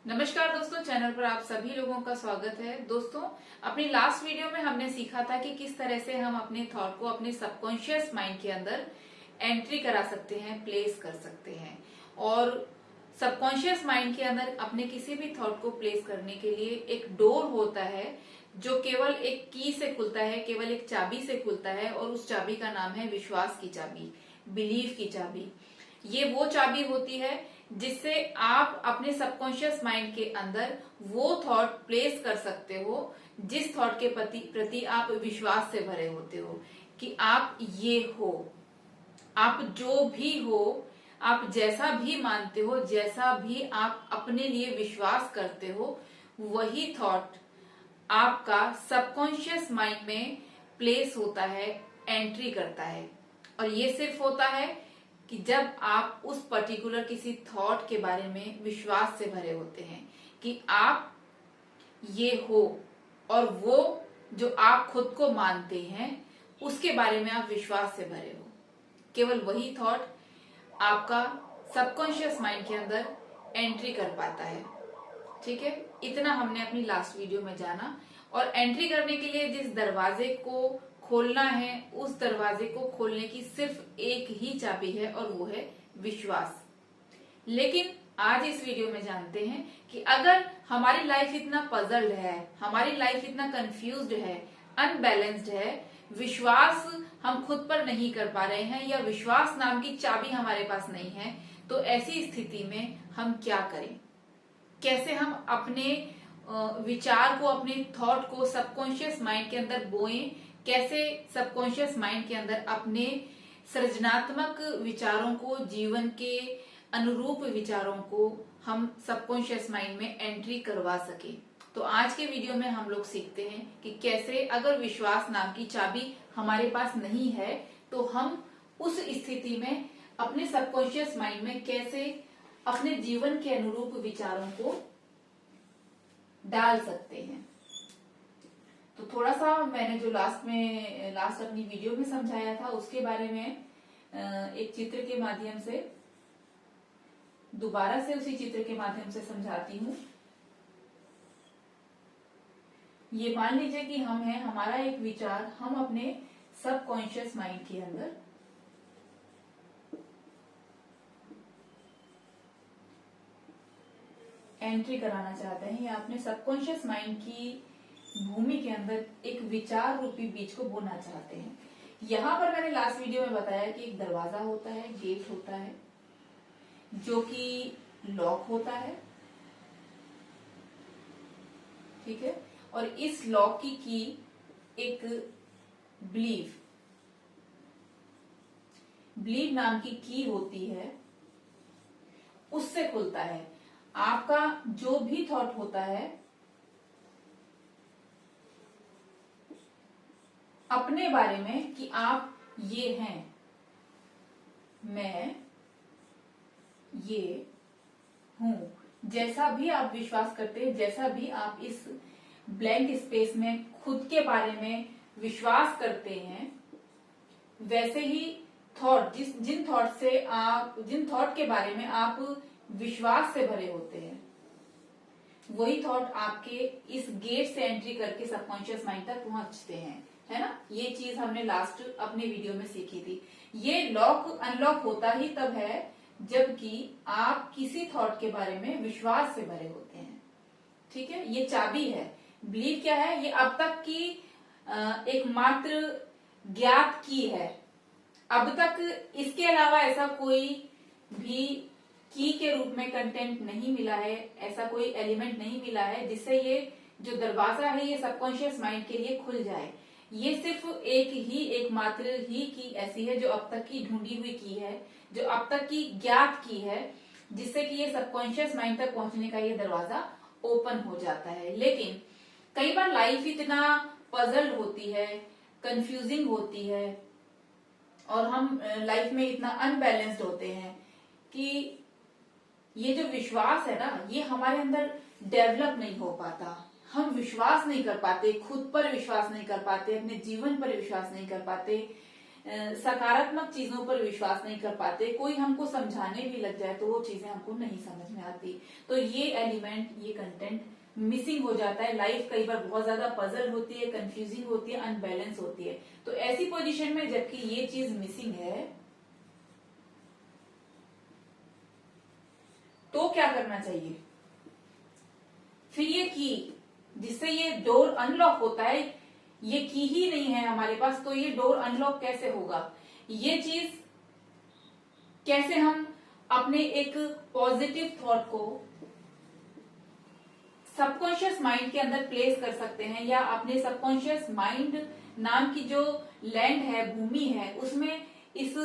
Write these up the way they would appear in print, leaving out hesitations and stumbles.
नमस्कार दोस्तों, चैनल पर आप सभी लोगों का स्वागत है। दोस्तों, अपनी लास्ट वीडियो में हमने सीखा था कि किस तरह से हम अपने थॉट को अपने सबकॉन्शियस माइंड के अंदर एंट्री करा सकते हैं, प्लेस कर सकते हैं। और सबकॉन्शियस माइंड के अंदर अपने किसी भी थॉट को प्लेस करने के लिए एक डोर होता है जो केवल एक की से खुलता है, केवल एक चाबी से खुलता है, और उस चाबी का नाम है विश्वास की चाबी, बिलीव की चाबी। ये वो चाबी होती है जिससे आप अपने सबकॉन्शियस माइंड के अंदर वो थॉट प्लेस कर सकते हो जिस थॉट के प्रति आप विश्वास से भरे होते हो कि आप ये हो, आप जो भी हो, आप जैसा भी मानते हो, जैसा भी आप अपने लिए विश्वास करते हो, वही थॉट आपका सबकॉन्शियस माइंड में प्लेस होता है, एंट्री करता है। और ये सिर्फ होता है कि जब आप उस पर्टिकुलर किसी थॉट के बारे में विश्वास से भरे होते हैं कि आप ये हो, और वो जो आप खुद को मानते हैं उसके बारे में आप विश्वास से भरे हो। केवल वही थॉट आपका सबकॉन्शियस माइंड के अंदर एंट्री कर पाता है। ठीक है, इतना हमने अपनी लास्ट वीडियो में जाना। और एंट्री करने के लिए जिस दरवाजे को खोलना है, उस दरवाजे को खोलने की सिर्फ एक ही चाबी है, और वो है विश्वास। लेकिन आज इस वीडियो में जानते हैं कि अगर हमारी लाइफ इतना पजल्ड है, हमारी लाइफ इतना कंफ्यूज्ड है, अनबैलेंस्ड है, विश्वास हम खुद पर नहीं कर पा रहे हैं, या विश्वास नाम की चाबी हमारे पास नहीं है, तो ऐसी स्थिति में हम क्या करें? कैसे हम अपने विचार को, अपने थॉट को सबकॉन्शियस माइंड के अंदर बोएं? कैसे सबकॉन्शियस माइंड के अंदर अपने सृजनात्मक विचारों को, जीवन के अनुरूप विचारों को हम सबकॉन्शियस माइंड में एंट्री करवा सके? तो आज के वीडियो में हम लोग सीखते हैं कि कैसे, अगर विश्वास नाम की चाबी हमारे पास नहीं है, तो हम उस स्थिति में अपने सबकॉन्शियस माइंड में कैसे अपने जीवन के अनुरूप विचारों को डाल सकते हैं। तो थोड़ा सा मैंने जो लास्ट अपनी वीडियो में समझाया था उसके बारे में एक चित्र के माध्यम से दोबारा से उसी चित्र के माध्यम से समझाती हूँ। ये मान लीजिए कि हम हैं, हमारा एक विचार हम अपने सबकॉन्शियस माइंड के अंदर एंट्री कराना चाहते हैं, या अपने सबकॉन्शियस माइंड की भूमि के अंदर एक विचार रूपी बीज को बोना चाहते हैं। यहां पर मैंने लास्ट वीडियो में बताया कि एक दरवाजा होता है, गेट होता है, जो कि लॉक होता है। ठीक है, और इस लॉक की एक बिलीव नाम की की होती है, उससे खुलता है। आपका जो भी थॉट होता है अपने बारे में कि आप ये हैं, मैं ये हूं, जैसा भी आप विश्वास करते हैं, जैसा भी आप इस ब्लैंक स्पेस में खुद के बारे में विश्वास करते हैं, वैसे ही थॉट, जिन थॉट के बारे में आप विश्वास से भरे होते हैं, वही थॉट आपके इस गेट से एंट्री करके सबकॉन्शियस माइंड तक पहुंचते हैं। है ना? ये चीज हमने लास्ट अपने वीडियो में सीखी थी। ये लॉक अनलॉक होता ही तब है जबकि आप किसी थॉट के बारे में विश्वास से भरे होते हैं। ठीक है, ये चाबी है। बिलीव क्या है? ये अब तक की एकमात्र ज्ञात की है। अब तक इसके अलावा ऐसा कोई भी की के रूप में कंटेंट नहीं मिला है, ऐसा कोई एलिमेंट नहीं मिला है जिससे ये जो दरवाजा है ये सबकॉन्शियस माइंड के लिए खुल जाए। ये सिर्फ एकमात्र ही की ऐसी है जो अब तक की ढूंढी हुई की है, जो अब तक की ज्ञात की है, जिससे कि ये सबकॉन्शियस माइंड तक पहुंचने का ये दरवाजा ओपन हो जाता है। लेकिन कई बार लाइफ इतना पजल्ड होती है, कंफ्यूजिंग होती है, और हम लाइफ में इतना अनबैलेंस्ड होते हैं कि ये जो विश्वास है ना, ये हमारे अंदर डेवलप नहीं हो पाता। हम विश्वास नहीं कर पाते, खुद पर विश्वास नहीं कर पाते, अपने जीवन पर विश्वास नहीं कर पाते, सकारात्मक चीजों पर विश्वास नहीं कर पाते, कोई हमको समझाने भी लग जाए तो वो चीजें हमको नहीं समझ में आती। तो ये एलिमेंट, ये कंटेंट मिसिंग हो जाता है। लाइफ कई बार बहुत ज्यादा पजल होती है, कंफ्यूजिंग होती है, अनबैलेंस होती है। तो ऐसी पोजीशन में जबकि ये चीज मिसिंग है तो क्या करना चाहिए? फिर ये की जिससे ये डोर अनलॉक होता है, ये की ही नहीं है हमारे पास, तो ये डोर अनलॉक कैसे होगा? ये चीज कैसे हम अपने एक पॉजिटिव थॉट को सबकॉन्शियस माइंड के अंदर प्लेस कर सकते हैं, या अपने सबकॉन्शियस माइंड नाम की जो लैंड है, भूमि है, उसमें इस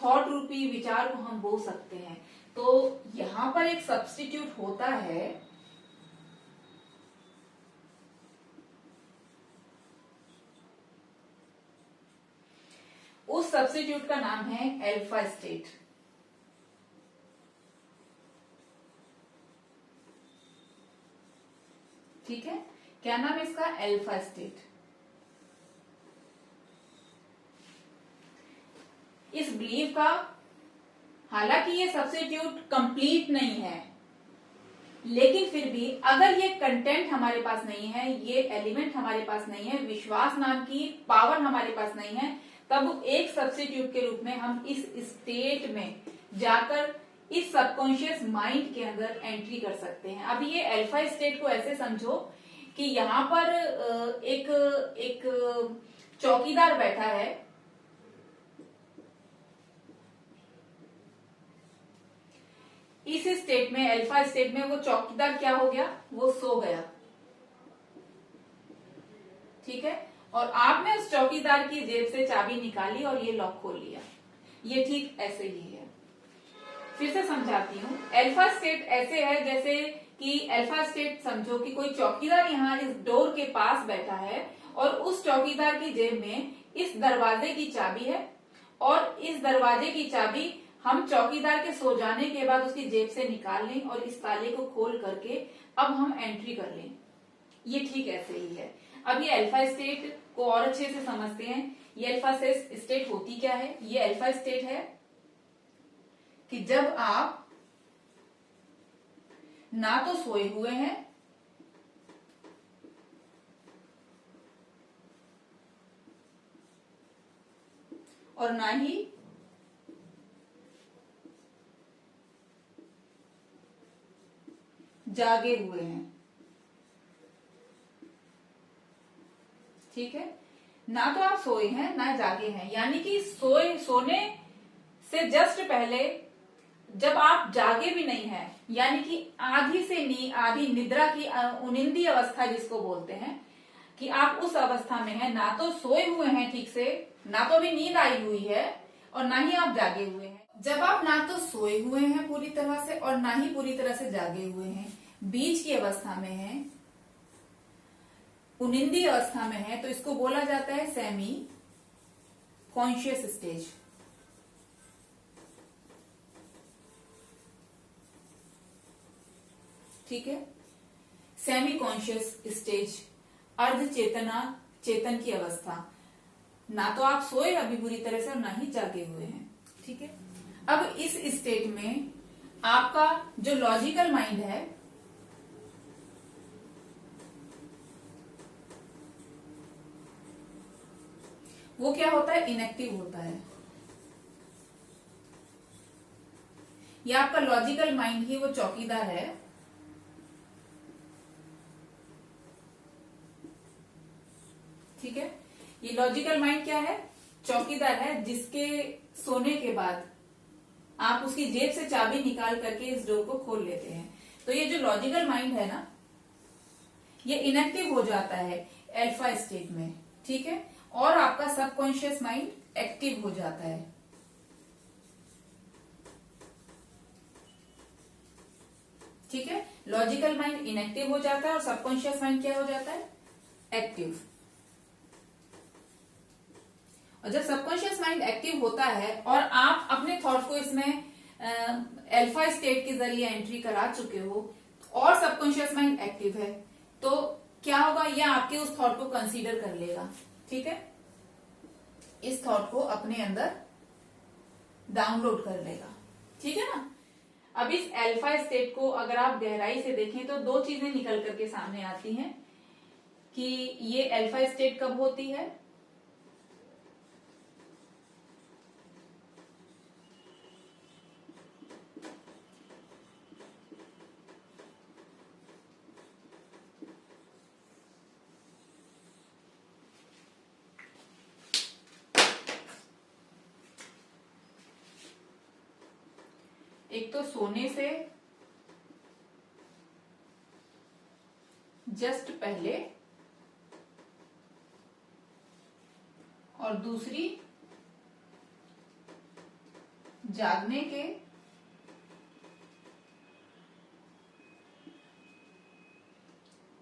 थॉट रूपी विचार को हम बो सकते हैं। तो यहां पर एक सब्स्टिट्यूट होता है, उस सब्स्टिट्यूट का नाम है अल्फा स्टेट। ठीक है, क्या नाम है इसका? Alpha state. इस बिलीव का, हालांकि ये सब्स्टिट्यूट कंप्लीट नहीं है, लेकिन फिर भी अगर ये कंटेंट हमारे पास नहीं है, ये एलिमेंट हमारे पास नहीं है, विश्वास नाम की पावर हमारे पास नहीं है, तब एक सब्स्टिट्यूट के रूप में हम इस स्टेट में जाकर इस सबकॉन्शियस माइंड के अंदर एंट्री कर सकते हैं। अब ये अल्फा स्टेट को ऐसे समझो कि यहाँ पर एक चौकीदार बैठा है, इस स्टेट में, अल्फा स्टेट में, वो चौकीदार क्या हो गया? वो सो गया। ठीक है, और आपने उस चौकीदार की जेब से चाबी निकाली और ये लॉक खोल लिया। ये ठीक ऐसे ही है। फिर से समझाती हूँ। अल्फा स्टेट ऐसे है जैसे कि अल्फा स्टेट समझो कि कोई चौकीदार यहाँ इस डोर के पास बैठा है और उस चौकीदार की जेब में इस दरवाजे की चाबी है, और इस दरवाजे की चाबी हम चौकीदार के सो जाने के बाद उसकी जेब से निकाल लें और इस ताले को खोल करके अब हम एंट्री कर लें। ये ठीक ऐसे ही है। अब ये अल्फा स्टेट को और अच्छे से समझते हैं। ये अल्फा स्टेट होती क्या है? ये अल्फा स्टेट है कि जब आप ना तो सोए हुए हैं और ना ही जागे हुए हैं। ठीक है, ना तो आप सोए हैं ना जागे हैं, यानी कि सोने से जस्ट पहले जब आप जागे भी नहीं हैं, यानी कि आधी निद्रा की उनिंदी अवस्था जिसको बोलते हैं, कि आप उस अवस्था में हैं, ना तो सोए हुए हैं ठीक से, ना तो अभी नींद आई हुई है, और ना ही आप जागे हुए हैं। जब आप ना तो सोए हुए हैं पूरी तरह से और ना ही पूरी तरह से जागे हुए हैं, बीच की अवस्था में हैं, उनिंदी अवस्था में है, तो इसको बोला जाता है सेमी कॉन्शियस स्टेज। ठीक है, सेमी कॉन्शियस स्टेज, अर्ध चेतन की अवस्था। ना तो आप सोए अभी पूरी तरह से और ना ही जागे हुए हैं। ठीक है, अब इस स्टेट में आपका जो लॉजिकल माइंड है वो क्या होता है? इनएक्टिव होता है। ये आपका लॉजिकल माइंड ही वो चौकीदार है ठीक है, ये लॉजिकल माइंड क्या है? चौकीदार है, जिसके सोने के बाद आप उसकी जेब से चाबी निकाल करके इस डोर को खोल लेते हैं। तो ये जो लॉजिकल माइंड है ना, ये इनएक्टिव हो जाता है अल्फा स्टेट में। ठीक है, और आपका सबकॉन्शियस माइंड एक्टिव हो जाता है। ठीक है, लॉजिकल माइंड इनएक्टिव हो जाता है और सबकॉन्शियस माइंड क्या हो जाता है? एक्टिव। और जब सबकॉन्शियस माइंड एक्टिव होता है और आप अपने थॉट को इसमें अल्फा स्टेट के जरिए एंट्री करा चुके हो और सबकॉन्शियस माइंड एक्टिव है, तो क्या होगा? यह आपके उस थॉट को कंसीडर कर लेगा। ठीक है, इस थॉट को अपने अंदर डाउनलोड कर लेगा। ठीक है ना। अब इस अल्फा स्टेट को अगर आप गहराई से देखें तो दो चीजें निकल करके सामने आती हैं कि ये अल्फा स्टेट कब होती है, एक तो सोने से जस्ट पहले और दूसरी जागने के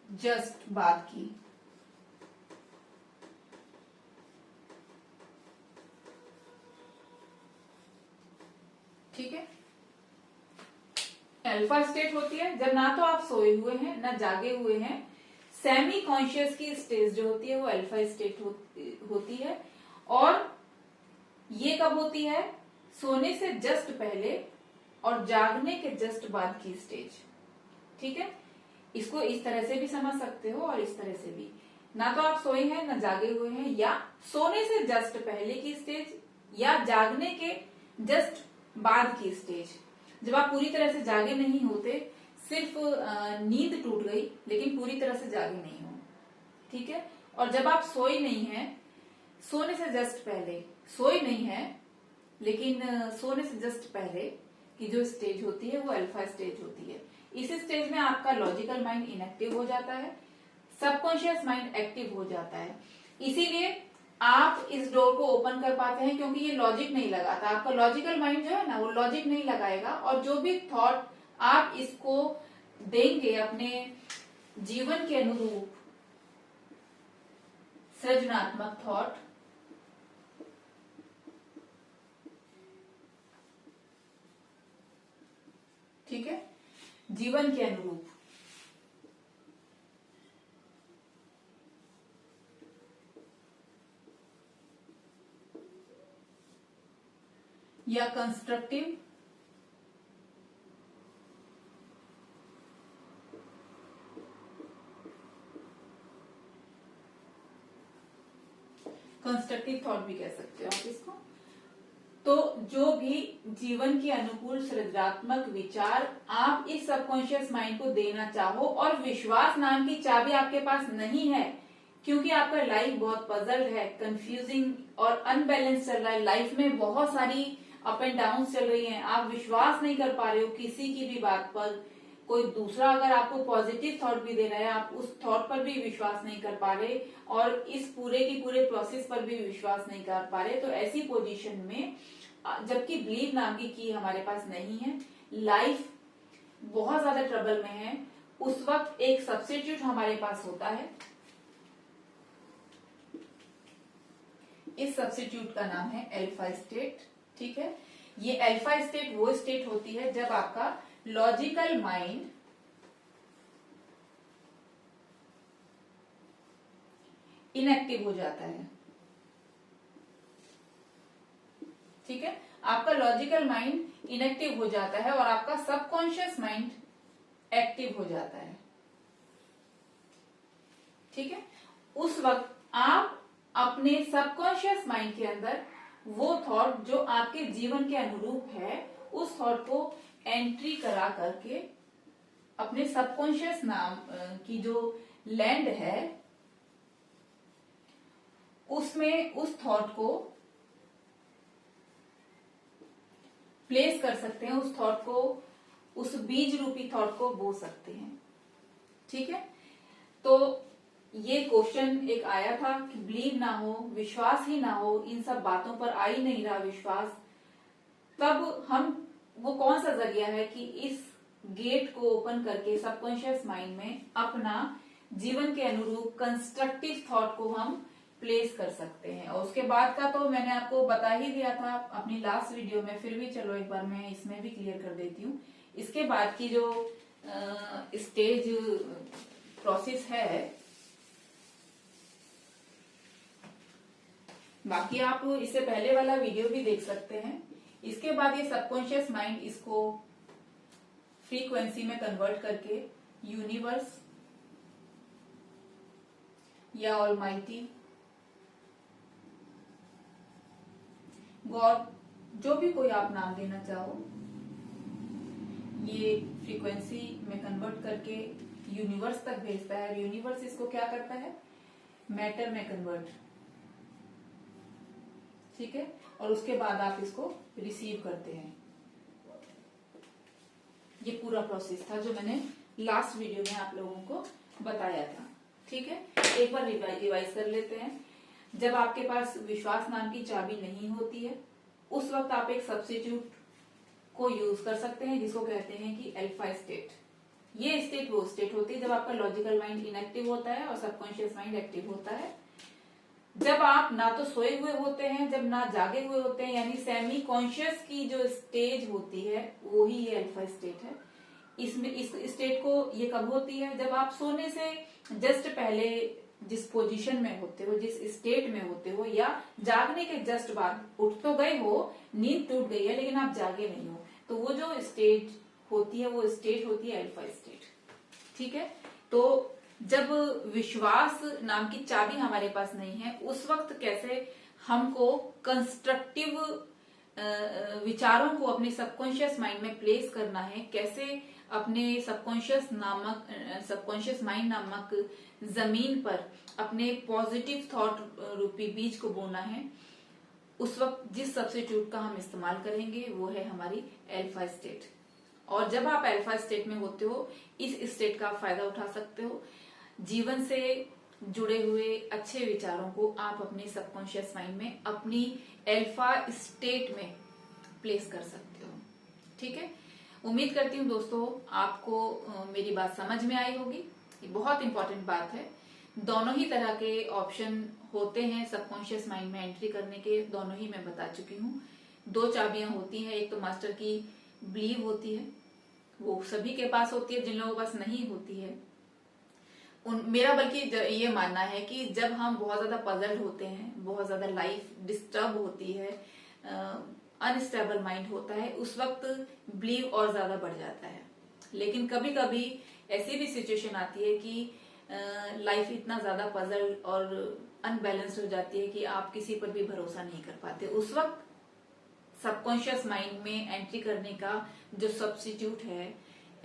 जस्ट बाद की। ठीक है। अल्फा स्टेट होती है जब ना तो आप सोए हुए हैं ना जागे हुए हैं, सेमी कॉन्शियस की स्टेज जो होती है वो अल्फा स्टेट होती है। और ये कब होती है, सोने से जस्ट पहले और जागने के जस्ट बाद की स्टेज। ठीक है। इसको इस तरह से भी समझ सकते हो और इस तरह से भी, ना तो आप सोए हैं ना जागे हुए हैं, या सोने से जस्ट पहले की स्टेज या जागने के जस्ट बाद की स्टेज। जब आप पूरी तरह से जागे नहीं होते, सिर्फ नींद टूट गई लेकिन पूरी तरह से जागे नहीं हो। ठीक है। और जब आप सोए नहीं हैं, सोने से जस्ट पहले सोए नहीं है लेकिन सोने से जस्ट पहले की जो स्टेज होती है वो अल्फा स्टेज होती है। इस स्टेज में आपका लॉजिकल माइंड इनएक्टिव हो जाता है, सबकॉन्शियस माइंड एक्टिव हो जाता है। इसीलिए आप इस डोर को ओपन कर पाते हैं क्योंकि ये लॉजिक नहीं लगाता। आपका लॉजिकल माइंड जो है ना वो लॉजिक नहीं लगाएगा, और जो भी थॉट आप इसको देंगे अपने जीवन के अनुरूप, सृजनात्मक थॉट, ठीक है, जीवन के अनुरूप, या कंस्ट्रक्टिव थॉट भी कह सकते हो आप इसको। तो जो भी जीवन के अनुकूल सृजनात्मक विचार आप इस सबकॉन्शियस माइंड को देना चाहो, और विश्वास नाम की चाबी आपके पास नहीं है क्योंकि आपका लाइफ बहुत पजल्ड है, कंफ्यूजिंग और अनबैलेंस चल रहा है। लाइफ में बहुत सारी अप एंड डाउन चल रही हैं, आप विश्वास नहीं कर पा रहे हो किसी की भी बात पर। कोई दूसरा अगर आपको पॉजिटिव थॉट भी दे रहा है, आप उस थॉट पर भी विश्वास नहीं कर पा रहे, और इस पूरे की पूरे प्रोसेस पर भी विश्वास नहीं कर पा रहे। तो ऐसी पोजीशन में, जबकि बिलीव नाम की की हमारे पास नहीं है, लाइफ बहुत ज्यादा ट्रबल में है, उस वक्त एक सब्स्टिट्यूट हमारे पास होता है। इस सब्स्टिट्यूट का नाम है अल्फा स्टेट। ठीक है। ये अल्फा स्टेट वो स्टेट होती है जब आपका लॉजिकल माइंड इनएक्टिव हो जाता है। ठीक है। आपका लॉजिकल माइंड इनएक्टिव हो जाता है और आपका सबकॉन्शियस माइंड एक्टिव हो जाता है। ठीक है। उस वक्त आप अपने सबकॉन्शियस माइंड के अंदर वो थॉट जो आपके जीवन के अनुरूप है, उस थॉट को एंट्री करा करके अपने सबकॉन्शियस नाम की जो लैंड है उसमें उस थॉट को प्लेस कर सकते हैं, उस थॉट को, उस बीज रूपी थॉट को बो सकते हैं। ठीक है। तो ये क्वेश्चन एक आया था कि बिलीव ना हो, विश्वास ही ना हो, इन सब बातों पर आ ही नहीं रहा विश्वास, तब हम, वो कौन सा जरिया है कि इस गेट को ओपन करके सबकॉन्शियस माइंड में अपना जीवन के अनुरूप कंस्ट्रक्टिव थॉट को हम प्लेस कर सकते हैं। और उसके बाद का तो मैंने आपको बता ही दिया था अपनी लास्ट वीडियो में, फिर भी चलो एक बार मैं इसमें भी क्लियर कर देती हूँ। इसके बाद की जो स्टेज प्रोसेस है, बाकी आप इससे पहले वाला वीडियो भी देख सकते हैं। इसके बाद ये सबकॉन्शियस माइंड इसको फ्रीक्वेंसी में कन्वर्ट करके यूनिवर्स या ऑलमाइटी, गॉड, जो भी कोई आप नाम देना चाहो, ये फ्रीक्वेंसी में कन्वर्ट करके यूनिवर्स तक भेजता है। यूनिवर्स इसको क्या करता है, मैटर में कन्वर्ट, ठीक है, और उसके बाद आप इसको रिसीव करते हैं। ये पूरा प्रोसेस था जो मैंने लास्ट वीडियो में आप लोगों को बताया था, ठीक है। एक बार रिवाइज कर लेते हैं। जब आपके पास विश्वास नाम की चाबी नहीं होती है, उस वक्त आप एक सब्स्टिट्यूट को यूज कर सकते हैं जिसको कहते हैं कि अल्फा स्टेट। ये स्टेट वो स्टेट होती है जब आपका लॉजिकल माइंड इनएक्टिव होता है और सबकॉन्शियस माइंड एक्टिव होता है। जब आप ना तो सोए हुए होते हैं, जब ना जागे हुए होते हैं, यानी सेमी कॉन्शियस की जो स्टेज होती है वो ही ये अल्फा स्टेट है। इसमें इस स्टेट को ये कब होती है, जब आप सोने से जस्ट पहले जिस पोजीशन में होते हो, जिस स्टेट में होते हो, या जागने के जस्ट बाद उठ तो गए हो, नींद टूट गई है लेकिन आप जागे नहीं हो, तो वो जो स्टेट होती है वो स्टेट होती है अल्फा स्टेट, ठीक है। तो जब विश्वास नाम की चाबी हमारे पास नहीं है, उस वक्त कैसे हमको कंस्ट्रक्टिव विचारों को अपने सबकॉन्शियस माइंड में प्लेस करना है, कैसे अपने सबकॉन्शियस माइंड नामक जमीन पर अपने पॉजिटिव थॉट रूपी बीज को बोना है, उस वक्त जिस सब्स्टिट्यूट का हम इस्तेमाल करेंगे वो है हमारी अल्फा स्टेट। और जब आप अल्फा स्टेट में होते हो, इस स्टेट का फायदा उठा सकते हो। जीवन से जुड़े हुए अच्छे विचारों को आप अपने सबकॉन्शियस माइंड में अपनी अल्फा स्टेट में प्लेस कर सकते हो, ठीक है। उम्मीद करती हूँ दोस्तों आपको मेरी बात समझ में आई होगी। ये बहुत इंपॉर्टेंट बात है। दोनों ही तरह के ऑप्शन होते हैं सबकॉन्शियस माइंड में एंट्री करने के, दोनों ही मैं बता चुकी हूँ। 2 चाबियां होती हैं, एक तो मास्टर की बिलीव होती है, वो सभी के पास होती है, जिन लोगों के पास नहीं होती है मेरा बल्कि ये मानना है कि जब हम बहुत ज्यादा पजल्ड होते हैं, बहुत ज्यादा लाइफ डिस्टर्ब होती है, अनस्टेबल माइंड होता है, उस वक्त बिलीव और ज्यादा बढ़ जाता है। लेकिन कभी कभी ऐसी भी सिचुएशन आती है कि लाइफ इतना ज्यादा पजल और अनबैलेंस्ड हो जाती है कि आप किसी पर भी भरोसा नहीं कर पाते। उस वक्त सबकॉन्शियस माइंड में एंट्री करने का जो सब्स्टिट्यूट है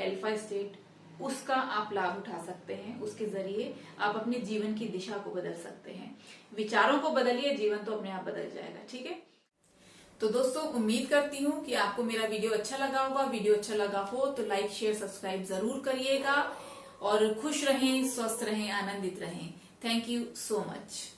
अल्फा स्टेट, उसका आप लाभ उठा सकते हैं। उसके जरिए आप अपने जीवन की दिशा को बदल सकते हैं। विचारों को बदलिए, जीवन तो अपने आप बदल जाएगा, ठीक है। तो दोस्तों उम्मीद करती हूँ कि आपको मेरा वीडियो अच्छा लगा होगा। वीडियो अच्छा लगा हो तो लाइक शेयर सब्सक्राइब जरूर करिएगा और खुश रहें, स्वस्थ रहें, आनंदित रहें। Thank you so much.